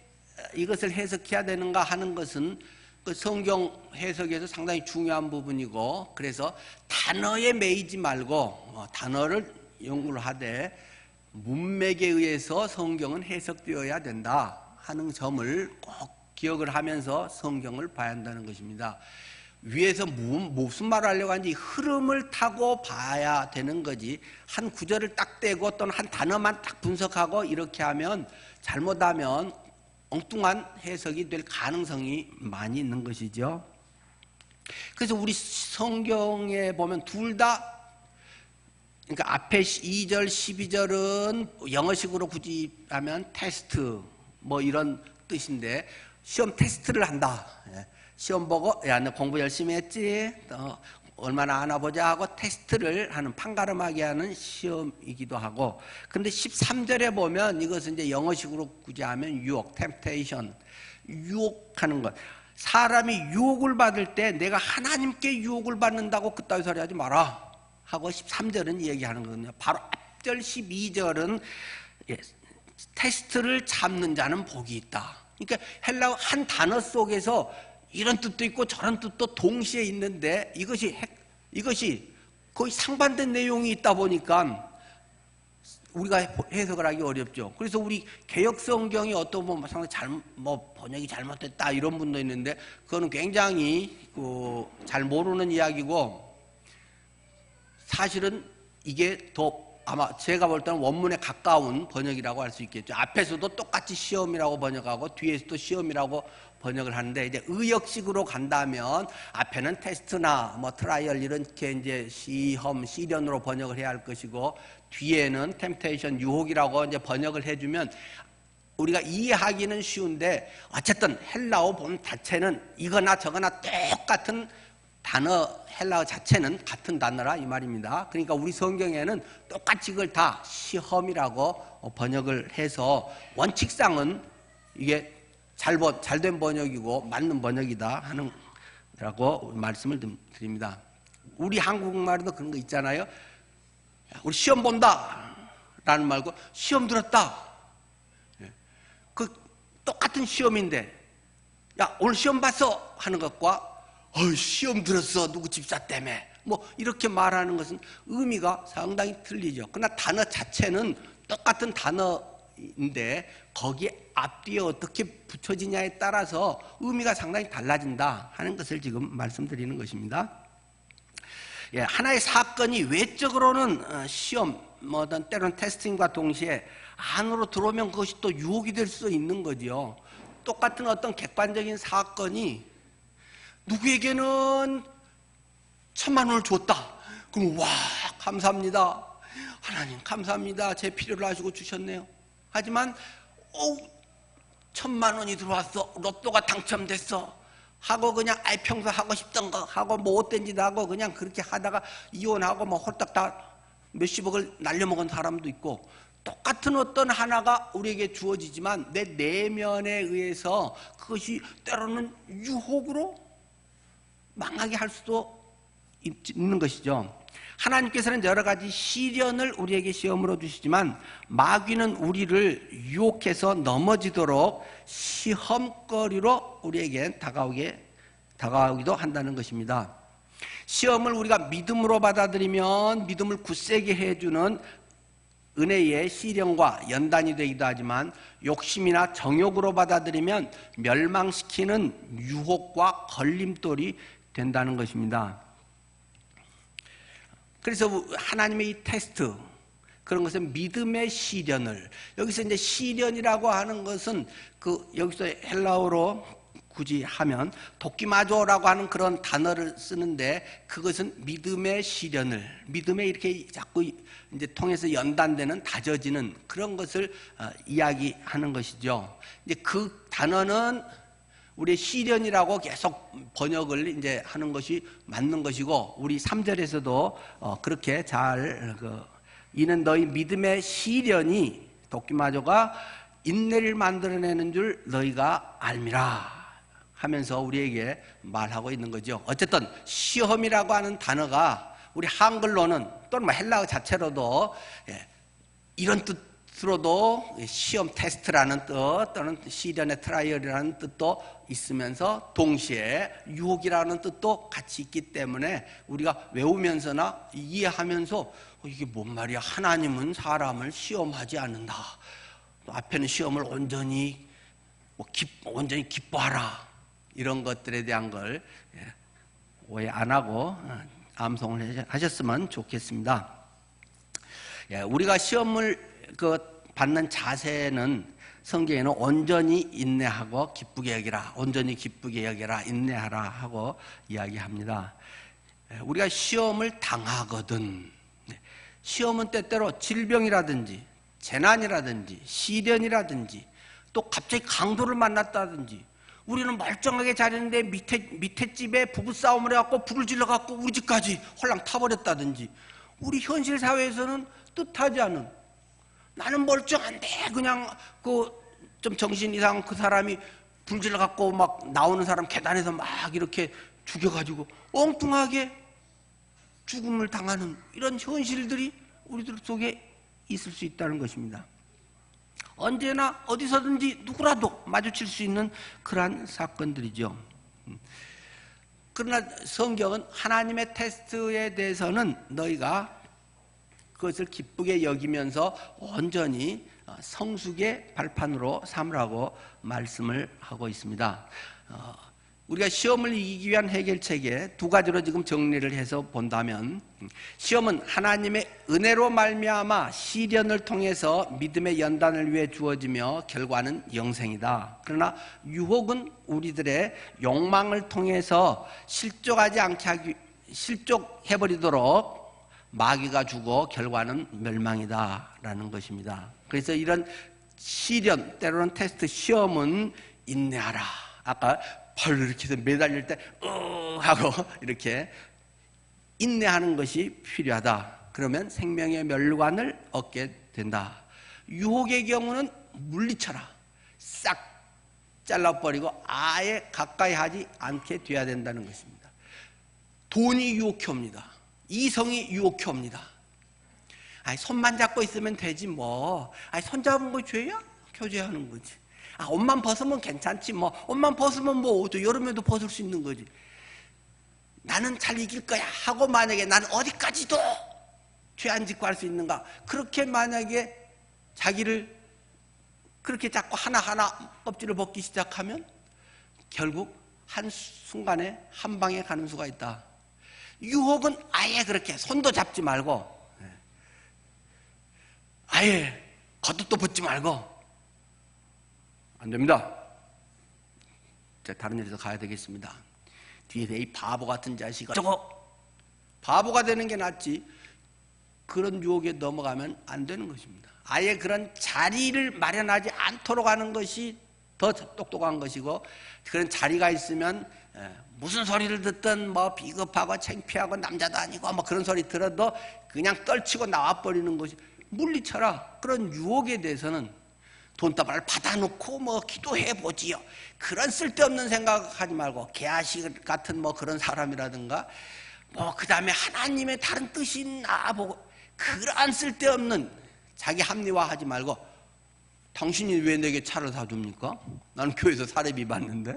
이것을 해석해야 되는가 하는 것은 그 성경 해석에서 상당히 중요한 부분이고 그래서 단어에 매이지 말고 단어를 연구를 하되 문맥에 의해서 성경은 해석되어야 된다 하는 점을 꼭 기억을 하면서 성경을 봐야 한다는 것입니다. 위에서 무슨 말을 하려고 하는지 흐름을 타고 봐야 되는 거지. 한 구절을 딱 떼고 또는 한 단어만 딱 분석하고 이렇게 하면 잘못하면 엉뚱한 해석이 될 가능성이 많이 있는 것이죠. 그래서 우리 성경에 보면 둘 다, 그러니까 앞에 2절, 12절은 영어식으로 굳이 하면 테스트, 뭐 이런 뜻인데, 시험 테스트를 한다. 시험 보고, 야, 너 공부 열심히 했지? 얼마나 아나 보자 하고 테스트를 하는, 판가름하게 하는 시험이기도 하고. 근데 13절에 보면 이것은 이제 영어식으로 굳이 하면 유혹, temptation, 유혹하는 것. 사람이 유혹을 받을 때 내가 하나님께 유혹을 받는다고 그따위 소리 하지 마라 하고 13절은 얘기하는 거거든요. 바로 앞절 12절은 테스트를 참는 자는 복이 있다. 그러니까 헬라어 한 단어 속에서 이런 뜻도 있고 저런 뜻도 동시에 있는데 이것이 거의 상반된 내용이 있다 보니까 우리가 해석을 하기 어렵죠. 그래서 우리 개역 성경이 어떤 뭐 상당히 번역이 잘못됐다 이런 분도 있는데 그거는 굉장히 잘 모르는 이야기고, 사실은 이게 더 아마 제가 볼 때는 원문에 가까운 번역이라고 할 수 있겠죠. 앞에서도 똑같이 시험이라고 번역하고 뒤에서도 시험이라고 번역을 하는데, 이제 의역식으로 간다면 앞에는 테스트나 뭐 트라이얼 이렇게 이제 시련으로 번역을 해야 할 것이고, 뒤에는 템테이션, 유혹이라고 이제 번역을 해주면 우리가 이해하기는 쉬운데, 어쨌든 헬라어 본 자체는 이거나 저거나 똑같은 단어, 헬라어 자체는 같은 단어라 이 말입니다. 그러니까 우리 성경에는 똑같이 이걸 다 시험이라고 번역을 해서 원칙상은 이게 잘된 번역이고 맞는 번역이다 하는 라고 말씀을 드립니다. 우리 한국말에도 그런 거 있잖아요. 우리 시험 본다 라는 말고 시험 들었다. 그 똑같은 시험인데, 야 오늘 시험 봤어 하는 것과 시험 들었어 누구 집사 때문에 뭐 이렇게 말하는 것은 의미가 상당히 틀리죠. 그러나 단어 자체는 똑같은 단어인데 거기에 앞뒤에 어떻게 붙여지냐에 따라서 의미가 상당히 달라진다 하는 것을 지금 말씀드리는 것입니다. 하나의 사건이 외적으로는 시험, 어떤 때로는 테스팅과 동시에 안으로 들어오면 그것이 또 유혹이 될 수 있는 거죠. 똑같은 어떤 객관적인 사건이 누구에게는 1,000만 원을 줬다. 그럼 와 감사합니다. 하나님 감사합니다. 제 필요를 아시고 주셨네요. 하지만 1,000만 원이 들어왔어. 로또가 당첨됐어. 하고 그냥 평소 하고 싶던 거 하고 뭐 어떤 짓 하고 그냥 그렇게 하다가 이혼하고 뭐 홀딱 다 몇십억을 날려먹은 사람도 있고, 똑같은 어떤 하나가 우리에게 주어지지만 내 내면에 의해서 그것이 때로는 유혹으로 망하게 할 수도 있는 것이죠. 하나님께서는 여러 가지 시련을 우리에게 시험으로 주시지만 마귀는 우리를 유혹해서 넘어지도록 시험거리로 우리에게 다가오기도 한다는 것입니다. 시험을 우리가 믿음으로 받아들이면 믿음을 굳세게 해주는 은혜의 시련과 연단이 되기도 하지만, 욕심이나 정욕으로 받아들이면 멸망시키는 유혹과 걸림돌이 된다는 것입니다. 그래서 하나님의 이 테스트, 그런 것은 믿음의 시련을, 여기서 이제 시련이라고 하는 것은 여기서 헬라어로 굳이 하면 도끼마조라고 하는 그런 단어를 쓰는데, 그것은 믿음의 시련을, 믿음에 이렇게 자꾸 이제 통해서 연단되는, 다져지는 그런 것을 이야기하는 것이죠. 이제 그 단어는 우리 시련이라고 계속 번역을 이제 하는 것이 맞는 것이고, 우리 3절에서도 그렇게 이는 너희 믿음의 시련이 도끼마조가 인내를 만들어내는 줄 너희가 알미라 하면서 우리에게 말하고 있는 거죠. 어쨌든 시험이라고 하는 단어가 우리 한글로는 또는 뭐 헬라어 자체로도 이런 뜻으로도 시험 테스트라는 뜻 또는 시련의 트라이얼이라는 뜻도 있으면서 동시에 유혹이라는 뜻도 같이 있기 때문에 우리가 외우면서나 이해하면서 이게 뭔 말이야, 하나님은 사람을 시험하지 않는다, 앞에는 시험을 온전히 기뻐하라, 이런 것들에 대한 걸 오해 안 하고 암송을 하셨으면 좋겠습니다. 우리가 시험을 받는 자세는 성경에는 온전히 인내하고 기쁘게 여기라, 온전히 기쁘게 여기라, 인내하라 하고 이야기합니다. 우리가 시험을 당하거든, 시험은 때때로 질병이라든지 재난이라든지 시련이라든지 또 갑자기 강도를 만났다든지, 우리는 멀쩡하게 자리는데 밑에 집에 부부싸움을 해갖고 불을 질러갖고 우리 집까지 홀랑 타버렸다든지, 우리 현실 사회에서는 뜻하지 않은, 나는 멀쩡한데 그냥 좀 정신 이상 그 사람이 불 질러갖고 막 나오는 사람 계단에서 막 이렇게 죽여가지고 엉뚱하게 죽음을 당하는 이런 현실들이 우리들 속에 있을 수 있다는 것입니다. 언제나 어디서든지 누구라도 마주칠 수 있는 그러한 사건들이죠. 그러나 성경은 하나님의 테스트에 대해서는 너희가 그것을 기쁘게 여기면서 온전히 성숙의 발판으로 삼으라고 말씀을 하고 있습니다. 우리가 시험을 이기기 위한 해결책에 두 가지로 지금 정리를 해서 본다면, 시험은 하나님의 은혜로 말미암아 시련을 통해서 믿음의 연단을 위해 주어지며 결과는 영생이다. 그러나 유혹은 우리들의 욕망을 통해서 실족해버리도록 마귀가 주고 결과는 멸망이다라는 것입니다. 그래서 이런 시련, 때로는 테스트, 시험은 인내하라. 아까 팔로 이렇게 해서 매달릴 때 하고 이렇게 인내하는 것이 필요하다. 그러면 생명의 멸관을 얻게 된다. 유혹의 경우는 물리쳐라. 싹 잘라버리고 아예 가까이 하지 않게 돼야 된다는 것입니다. 돈이 유혹해 옵니다. 이성이 유혹해 옵니다. 손만 잡고 있으면 되지 뭐. 손 잡은 거 죄야? 교제하는 거지. 옷만 벗으면 괜찮지 뭐. 옷만 벗으면 뭐 여름에도 벗을 수 있는 거지. 나는 잘 이길 거야 하고 만약에 나는 어디까지도 죄 안 짓고 할 수 있는가, 그렇게 만약에 자기를 그렇게 자꾸 하나하나 껍질을 벗기 시작하면 결국 한순간에 한 방에 가는 수가 있다. 유혹은 아예 그렇게 손도 잡지 말고 아예 겉옷도 벗지 말고 안 됩니다. 다른 일에서 가야 되겠습니다. 뒤에서 이 바보 같은 자식아, 저거 바보가 되는 게 낫지 그런 유혹에 넘어가면 안 되는 것입니다. 아예 그런 자리를 마련하지 않도록 하는 것이 더 똑똑한 것이고, 그런 자리가 있으면 무슨 소리를 듣든 뭐 비겁하고 창피하고 남자도 아니고 뭐 그런 소리 들어도 그냥 떨치고 나와버리는 것이, 물리쳐라. 그런 유혹에 대해서는 돈다발을 받아놓고 뭐 기도해보지요. 그런 쓸데없는 생각하지 말고, 개아식 같은 뭐 그런 사람이라든가 뭐 그 다음에 하나님의 다른 뜻이 있나 보고, 그러한 쓸데없는 자기 합리화하지 말고, 당신이 왜 내게 차를 사줍니까? 나는 교회에서 사례비 받는데.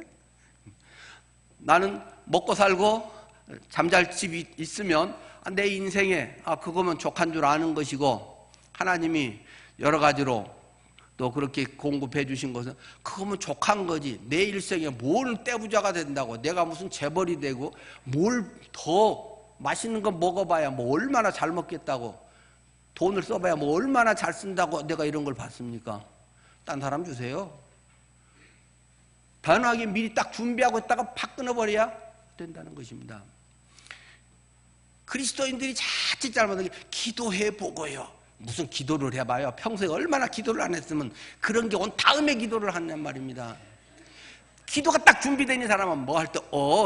나는 먹고 살고 잠잘 집이 있으면 내 인생에 그거면 족한 줄 아는 것이고, 하나님이 여러 가지로 또 그렇게 공급해 주신 것은 그거면 족한 거지. 내 일생에 뭘 떼부자가 된다고, 내가 무슨 재벌이 되고 뭘 더 맛있는 거 먹어봐야 뭐 얼마나 잘 먹겠다고, 돈을 써봐야 뭐 얼마나 잘 쓴다고 내가 이런 걸 받습니까? 딴 사람 주세요. 단호하게 미리 딱 준비하고 있다가 팍 끊어버려야 된다는 것입니다. 그리스도인들이 자칫 잘못하게 기도해보고요. 무슨 기도를 해봐요. 평소에 얼마나 기도를 안 했으면 그런 게 온 다음에 기도를 하냔 말입니다. 기도가 딱 준비된 사람은 뭐 할 때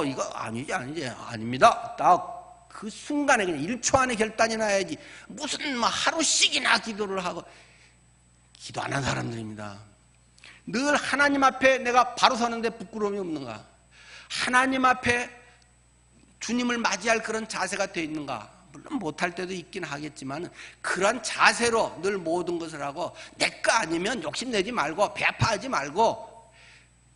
이거 아니지 아닙니다. 딱 그 순간에 그냥 1초 안에 결단이 나야지, 무슨 뭐 하루씩이나 기도를 하고. 기도 안 한 사람들입니다. 늘 하나님 앞에 내가 바로 서는데 부끄러움이 없는가, 하나님 앞에 주님을 맞이할 그런 자세가 되어 있는가. 물론 못할 때도 있긴 하겠지만 그런 자세로 늘 모든 것을 하고, 내 거 아니면 욕심내지 말고 배아파하지 말고,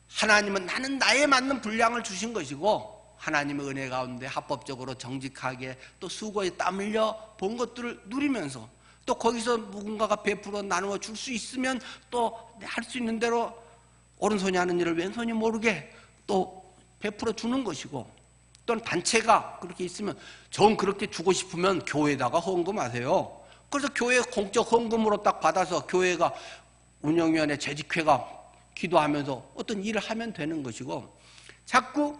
하나님은 나는 나에 맞는 분량을 주신 것이고, 하나님의 은혜 가운데 합법적으로 정직하게 또 수고에 땀 흘려 본 것들을 누리면서, 또 거기서 누군가가 베풀어 나누어 줄 수 있으면 또 할 수 있는 대로 오른손이 하는 일을 왼손이 모르게 또 베풀어 주는 것이고, 어떤 단체가 그렇게 있으면 정 그렇게 주고 싶으면 교회에다가 헌금하세요. 그래서 교회 공적 헌금으로 딱 받아서 교회가 운영위원회 재직회가 기도하면서 어떤 일을 하면 되는 것이고, 자꾸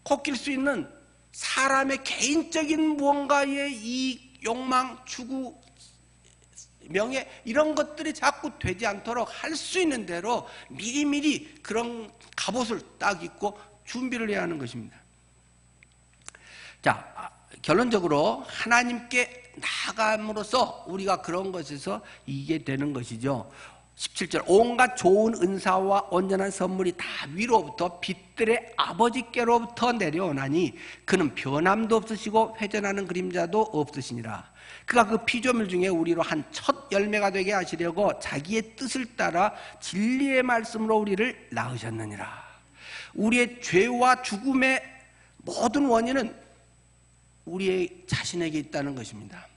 꺾일 수 있는 사람의 개인적인 무언가의 이 욕망, 추구, 명예 이런 것들이 자꾸 되지 않도록 할 수 있는 대로 미리미리 그런 갑옷을 딱 입고 준비를 해야 하는 것입니다. 자, 결론적으로 하나님께 나아감으로써 우리가 그런 것에서 이게 되는 것이죠. 17절, 온갖 좋은 은사와 온전한 선물이 다 위로부터 빛들의 아버지께로부터 내려오나니 그는 변함도 없으시고 회전하는 그림자도 없으시니라. 그가 그 피조물 중에 우리로 한 첫 열매가 되게 하시려고 자기의 뜻을 따라 진리의 말씀으로 우리를 낳으셨느니라. 우리의 죄와 죽음의 모든 원인은 우리의 자신에게 있다는 것입니다.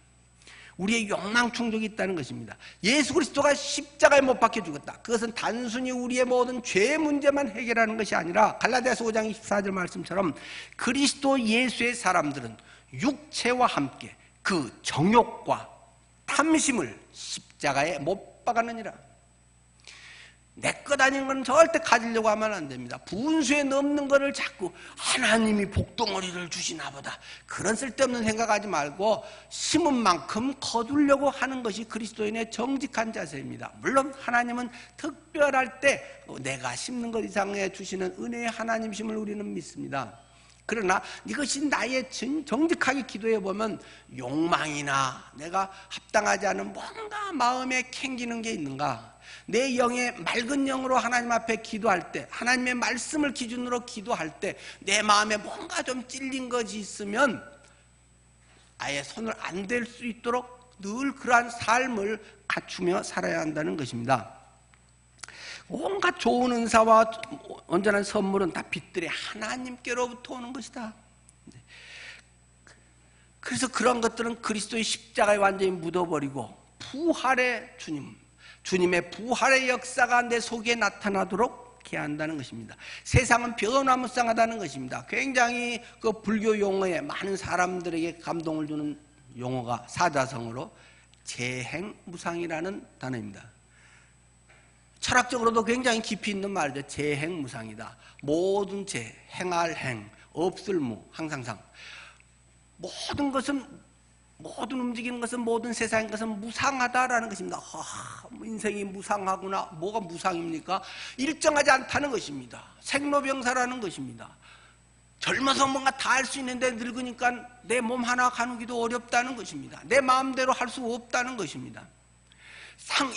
우리의 욕망 충족이 있다는 것입니다. 예수 그리스도가 십자가에 못 박혀 죽었다. 그것은 단순히 우리의 모든 죄 문제만 해결하는 것이 아니라 갈라디아서 5장 24절 말씀처럼 그리스도 예수의 사람들은 육체와 함께 그 정욕과 탐심을 십자가에 못 박았느니라. 내 것 아닌 건 절대 가지려고 하면 안 됩니다. 분수에 넘는 거를 자꾸 하나님이 복덩어리를 주시나 보다, 그런 쓸데없는 생각하지 말고 심은 만큼 거두려고 하는 것이 그리스도인의 정직한 자세입니다. 물론 하나님은 특별할 때 내가 심는 것 이상에 주시는 은혜의 하나님심을 우리는 믿습니다. 그러나 이것이 나의 정직하게 기도해 보면 욕망이나 내가 합당하지 않은 뭔가 마음에 캥기는 게 있는가, 내 영의 맑은 영으로 하나님 앞에 기도할 때, 하나님의 말씀을 기준으로 기도할 때 내 마음에 뭔가 좀 찔린 것이 있으면 아예 손을 안 댈 수 있도록 늘 그러한 삶을 갖추며 살아야 한다는 것입니다. 온갖 좋은 은사와 온전한 선물은 다 빛들의 하나님께로부터 오는 것이다. 그래서 그런 것들은 그리스도의 십자가에 완전히 묻어버리고 부활의 주님의 부활의 역사가 내 속에 나타나도록 해야 한다는 것입니다. 세상은 변화무쌍하다는 것입니다. 굉장히 그 불교 용어에 많은 사람들에게 감동을 주는 용어가 사자성어로 재행무상이라는 단어입니다. 철학적으로도 굉장히 깊이 있는 말이죠. 재행무상이다. 모든 재, 행할 행, 없을 무, 항상상. 모든 움직이는 것은, 모든 세상인 것은 무상하다라는 것입니다. 인생이 무상하구나. 뭐가 무상입니까? 일정하지 않다는 것입니다. 생로병사라는 것입니다. 젊어서 뭔가 다 할 수 있는데 늙으니까 내 몸 하나 가누기도 어렵다는 것입니다. 내 마음대로 할 수 없다는 것입니다.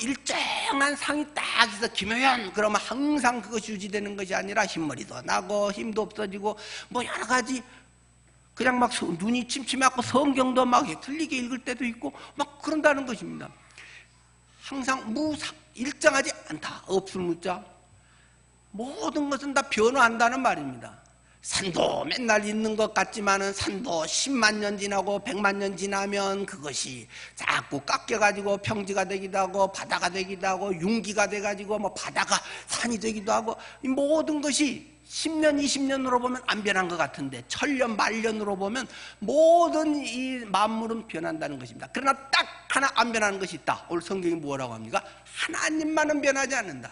일정한 상이 딱 있어 김효연 그러면 항상 그것이 유지되는 것이 아니라 흰머리도 나고 힘도 없어지고 뭐 여러 가지, 그냥 막 눈이 침침해갖고 성경도 막 틀리게 읽을 때도 있고 막 그런다는 것입니다. 항상 일정하지 않다. 없을 무자. 모든 것은 다 변화한다는 말입니다. 산도 맨날 있는 것 같지만은 산도 10만 년 지나고 100만 년 지나면 그것이 자꾸 깎여가지고 평지가 되기도 하고 바다가 되기도 하고 융기가 돼가지고 뭐 바다가 산이 되기도 하고, 이 모든 것이 10년, 20년으로 보면 안 변한 것 같은데 1000년, 만년으로 보면 모든 이 만물은 변한다는 것입니다. 그러나 딱 하나 안 변하는 것이 있다. 오늘 성경이 뭐라고 합니까? 하나님만은 변하지 않는다.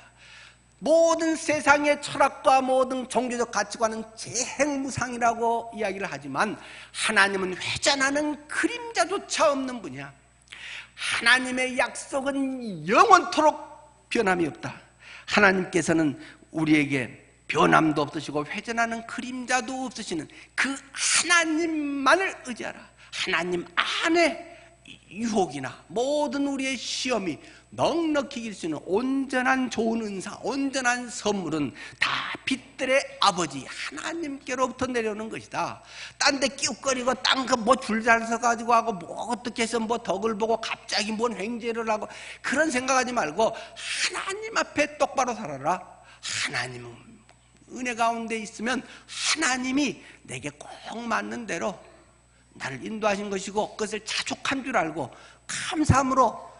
모든 세상의 철학과 모든 종교적 가치관은 재행무상이라고 이야기를 하지만 하나님은 회전하는 그림자조차 없는 분이야. 하나님의 약속은 영원토록 변함이 없다. 하나님께서는 우리에게 변함도 없으시고 회전하는 그림자도 없으시는 그 하나님만을 의지하라. 하나님 안에 유혹이나 모든 우리의 시험이 넉넉히 이길 수 있는 온전한 좋은 은사, 온전한 선물은 다 빛들의 아버지 하나님께로부터 내려오는 것이다. 딴 데 끼웃거리고 딴 거 뭐 줄 잘 서가지고 하고 뭐 어떻게 해서 뭐 덕을 보고 갑자기 뭔 횡재를 하고 그런 생각하지 말고 하나님 앞에 똑바로 살아라. 하나님은 은혜 가운데 있으면 하나님이 내게 꼭 맞는 대로 나를 인도하신 것이고 그것을 자족한 줄 알고 감사함으로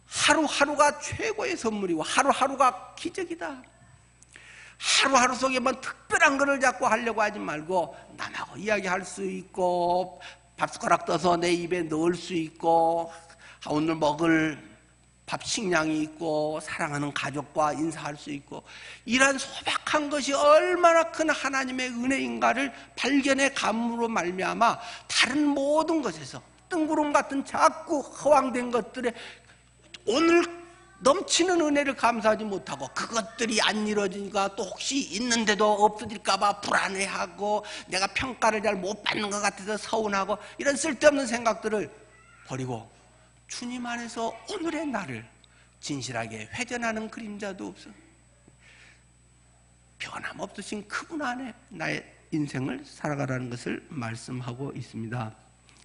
하루하루가 최고의 선물이고 하루하루가 기적이다. 하루하루 속에 뭐 특별한 거를 자꾸 하려고 하지 말고 남하고 이야기할 수 있고 밥 숟가락 떠서 내 입에 넣을 수 있고 오늘 먹을 밥 식량이 있고 사랑하는 가족과 인사할 수 있고 이러한 소박한 것이 얼마나 큰 하나님의 은혜인가를 발견의 감으로 말미암아 다른 모든 것에서 뜬구름 같은 자꾸 허황된 것들에 오늘 넘치는 은혜를 감사하지 못하고 그것들이 안 이루어지니까 또 혹시 있는데도 없어질까 봐 불안해하고 내가 평가를 잘 못 받는 것 같아서 서운하고 이런 쓸데없는 생각들을 버리고 주님 안에서 오늘의 나를 진실하게 회전하는 그림자도 없어 변함없으신 그분 안에 나의 인생을 살아가라는 것을 말씀하고 있습니다.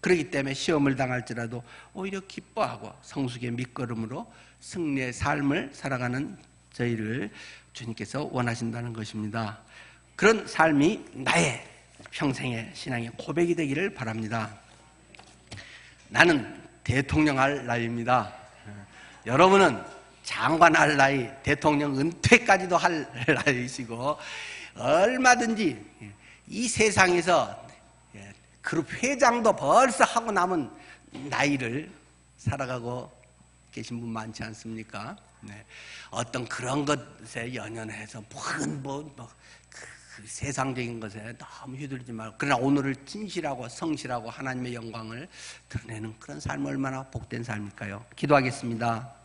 그렇기 때문에 시험을 당할지라도 오히려 기뻐하고 성숙의 밑거름으로 승리의 삶을 살아가는 저희를 주님께서 원하신다는 것입니다. 그런 삶이 나의 평생의 신앙의 고백이 되기를 바랍니다. 나는 대통령 할 나이입니다. 여러분은 장관 할 나이, 대통령 은퇴까지도 할 나이시고 얼마든지 이 세상에서 그룹 회장도 벌써 하고 남은 나이를 살아가고 계신 분 많지 않습니까? 네. 어떤 그런 것에 연연해서 그 세상적인 것에 너무 휘둘리지 말고 그러나 오늘을 진실하고 성실하고 하나님의 영광을 드러내는 그런 삶 얼마나 복된 삶일까요? 기도하겠습니다.